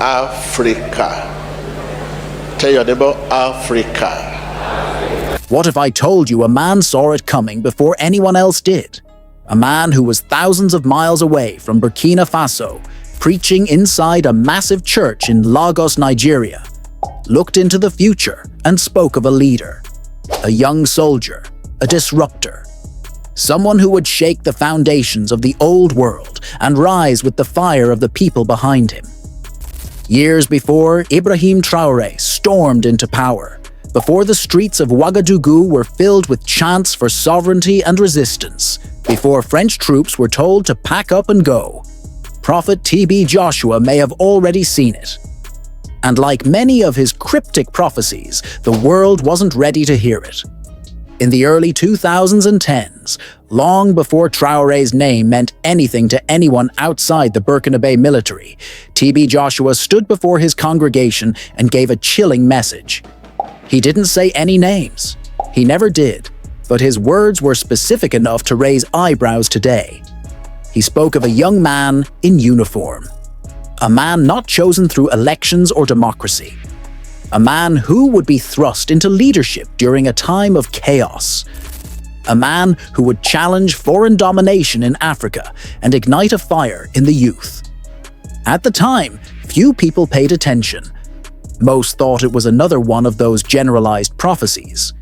Africa. Tell your neighbor, Africa. What if I told you a man saw it coming before anyone else did? A man who was thousands of miles away from Burkina Faso, preaching inside a massive church in Lagos, Nigeria, looked into the future and spoke of a leader, a young soldier, a disruptor, someone who would shake the foundations of the old world and rise with the fire of the people behind him. Years before, Ibrahim Traoré stormed into power, before the streets of Ouagadougou were filled with chants for sovereignty and resistance, before French troops were told to pack up and go. Prophet TB Joshua may have already seen it. And like many of his cryptic prophecies, the world wasn't ready to hear it. In the early 2010s, long before Traoré's name meant anything to anyone outside the Burkina military, TB Joshua stood before his congregation and gave a chilling message. He didn't say any names. He never did, but his words were specific enough to raise eyebrows today. He spoke of a young man in uniform, a man not chosen through elections or democracy, a man who would be thrust into leadership during a time of chaos, a man who would challenge foreign domination in Africa and ignite a fire in the youth. At the time, few people paid attention. Most thought it was another one of those generalized prophecies.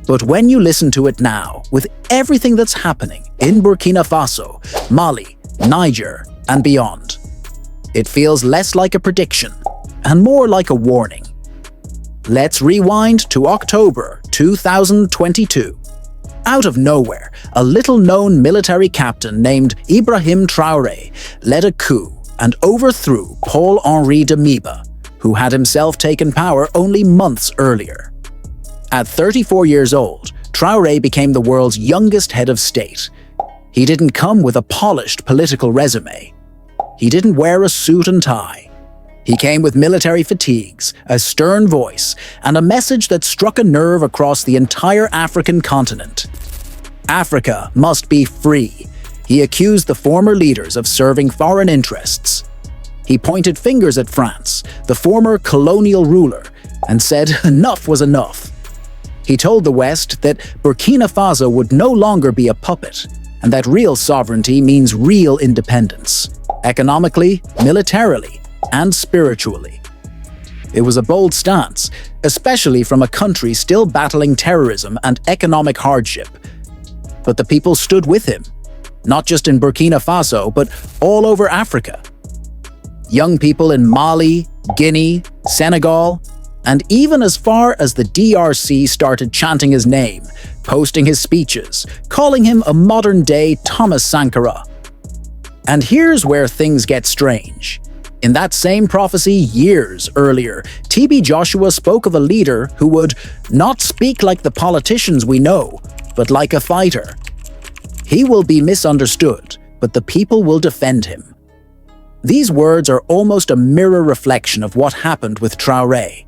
But when you listen to it now, with everything that's happening in Burkina Faso, Mali, Niger, and beyond, it feels less like a prediction and more like a warning. Let's rewind to October 2022. Out of nowhere, a little-known military captain named Ibrahim Traoré led a coup and overthrew Paul-Henri Damiba, who had himself taken power only months earlier. At 34 years old, Traoré became the world's youngest head of state. He didn't come with a polished political resume. He didn't wear a suit and tie. He came with military fatigues, a stern voice, and a message that struck a nerve across the entire African continent. Africa must be free. He accused the former leaders of serving foreign interests. He pointed fingers at France, the former colonial ruler, and said enough was enough. He told the West that Burkina Faso would no longer be a puppet, and that real sovereignty means real independence, economically, militarily, and spiritually. It was a bold stance, especially from a country still battling terrorism and economic hardship. But the people stood with him, not just in Burkina Faso, but all over Africa. Young people in Mali, Guinea, Senegal, and even as far as the DRC started chanting his name, posting his speeches, calling him a modern-day Thomas Sankara. And here's where things get strange. In that same prophecy years earlier, TB Joshua spoke of a leader who would not speak like the politicians we know, but like a fighter. He will be misunderstood, but the people will defend him. These words are almost a mirror reflection of what happened with Traoré.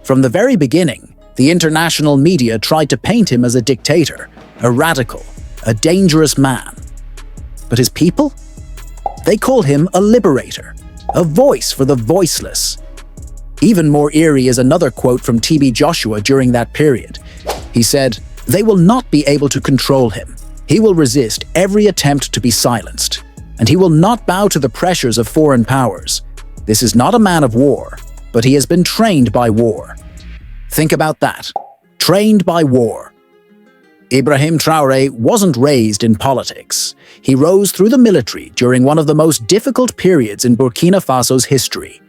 From the very beginning, the international media tried to paint him as a dictator, a radical, a dangerous man. But his people? They call him a liberator, a voice for the voiceless. Even more eerie is another quote from TB Joshua during that period. He said, "They will not be able to control him. He will resist every attempt to be silenced, and he will not bow to the pressures of foreign powers. This is not a man of war, but he has been trained by war." Think about that. Trained by war. Ibrahim Traoré wasn't raised in politics. He rose through the military during one of the most difficult periods in Burkina Faso's history.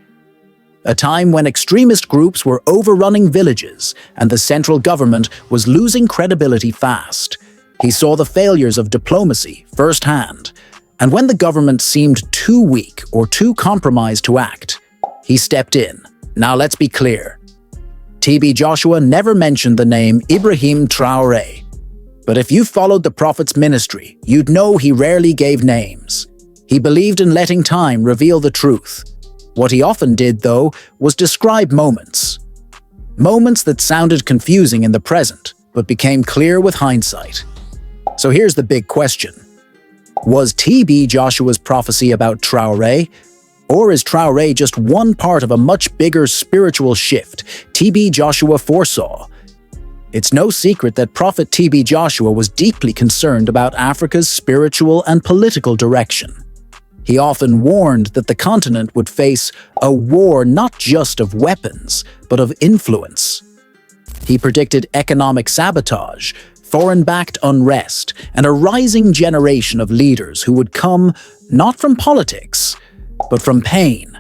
A time when extremist groups were overrunning villages and the central government was losing credibility fast. He saw the failures of diplomacy firsthand, and when the government seemed too weak or too compromised to act, he stepped in. Now let's be clear. TB Joshua never mentioned the name Ibrahim Traoré. But if you followed the Prophet's ministry, you'd know he rarely gave names. He believed in letting time reveal the truth. What he often did, though, was describe moments. Moments that sounded confusing in the present, but became clear with hindsight. So here's the big question. Was TB Joshua's prophecy about Traoré, Or is Traoré just one part of a much bigger spiritual shift TB Joshua foresaw? It's no secret that Prophet TB Joshua was deeply concerned about Africa's spiritual and political direction. He often warned that the continent would face a war not just of weapons, but of influence. He predicted economic sabotage, foreign-backed unrest, and a rising generation of leaders who would come not from politics, but from pain.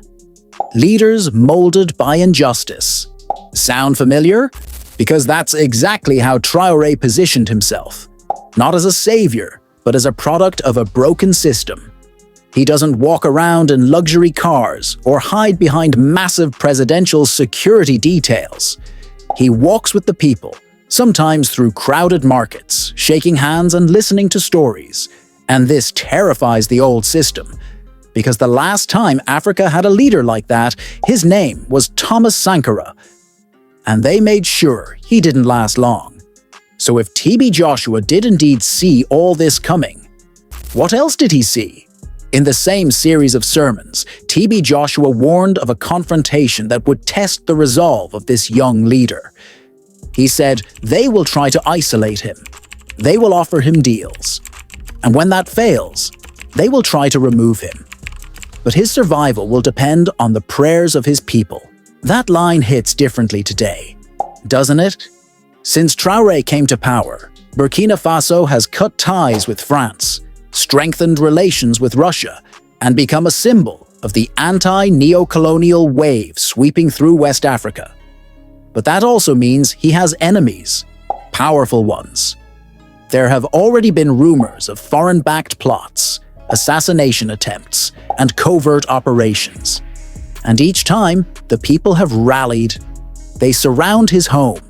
Leaders molded by injustice. Sound familiar? Because that's exactly how Traoré positioned himself. Not as a savior, but as a product of a broken system. He doesn't walk around in luxury cars or hide behind massive presidential security details. He walks with the people, sometimes through crowded markets, shaking hands and listening to stories. And this terrifies the old system, because the last time Africa had a leader like that, his name was Thomas Sankara, and they made sure he didn't last long. So if TB Joshua did indeed see all this coming, what else did he see? In the same series of sermons, TB Joshua warned of a confrontation that would test the resolve of this young leader. He said they will try to isolate him. They will offer him deals. And when that fails, they will try to remove him. But his survival will depend on the prayers of his people. That line hits differently today, doesn't it? Since Traoré came to power, Burkina Faso has cut ties with France, strengthened relations with Russia, and become a symbol of the anti-neocolonial wave sweeping through West Africa. But that also means he has enemies, powerful ones. There have already been rumors of foreign-backed plots, assassination attempts, and covert operations. And each time, the people have rallied. They surround his home.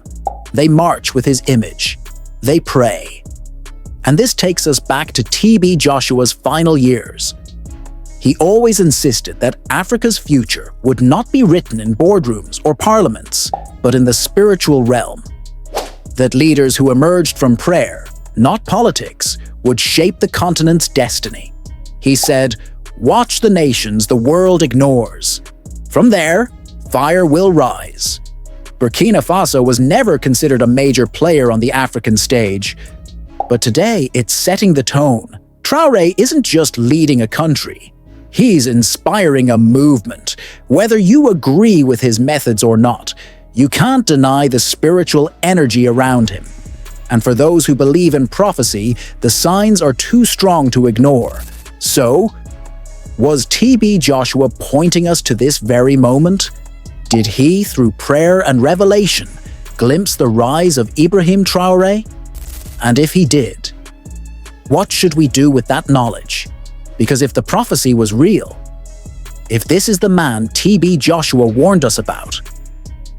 They march with his image. They pray. And this takes us back to TB Joshua's final years. He always insisted that Africa's future would not be written in boardrooms or parliaments, but in the spiritual realm. That leaders who emerged from prayer, not politics, would shape the continent's destiny. He said, "Watch the nations the world ignores. From there, fire will rise." Burkina Faso was never considered a major player on the African stage, but today it's setting the tone. Traoré isn't just leading a country. He's inspiring a movement. Whether you agree with his methods or not, you can't deny the spiritual energy around him. And for those who believe in prophecy, the signs are too strong to ignore. So, was TB Joshua pointing us to this very moment? Did he, through prayer and revelation, glimpse the rise of Ibrahim Traoré? And if he did, what should we do with that knowledge? Because if the prophecy was real, if this is the man TB Joshua warned us about,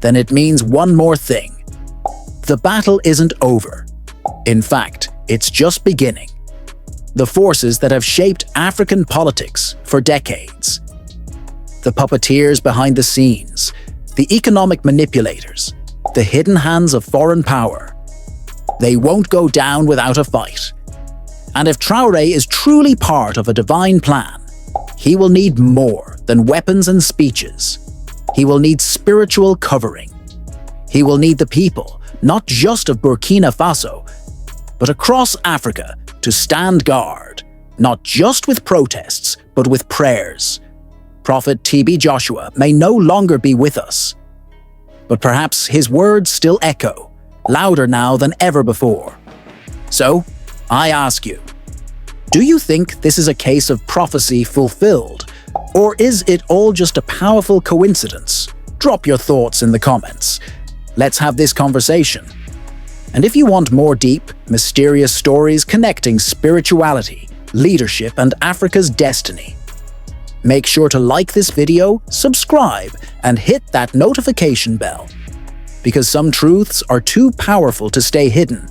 then it means one more thing. The battle isn't over. In fact, it's just beginning. The forces that have shaped African politics for decades, the puppeteers behind the scenes, the economic manipulators, the hidden hands of foreign power, they won't go down without a fight. And if Traoré is truly part of a divine plan, he will need more than weapons and speeches. He will need spiritual covering. He will need the people, not just of Burkina Faso, but across Africa, to stand guard, not just with protests, but with prayers. Prophet TB Joshua may no longer be with us, but perhaps his words still echo, louder now than ever before. So, I ask you, do you think this is a case of prophecy fulfilled, or is it all just a powerful coincidence? Drop your thoughts in the comments. Let's have this conversation. And if you want more deep, mysterious stories connecting spirituality, leadership, and Africa's destiny, make sure to like this video, subscribe, and hit that notification bell. Because some truths are too powerful to stay hidden,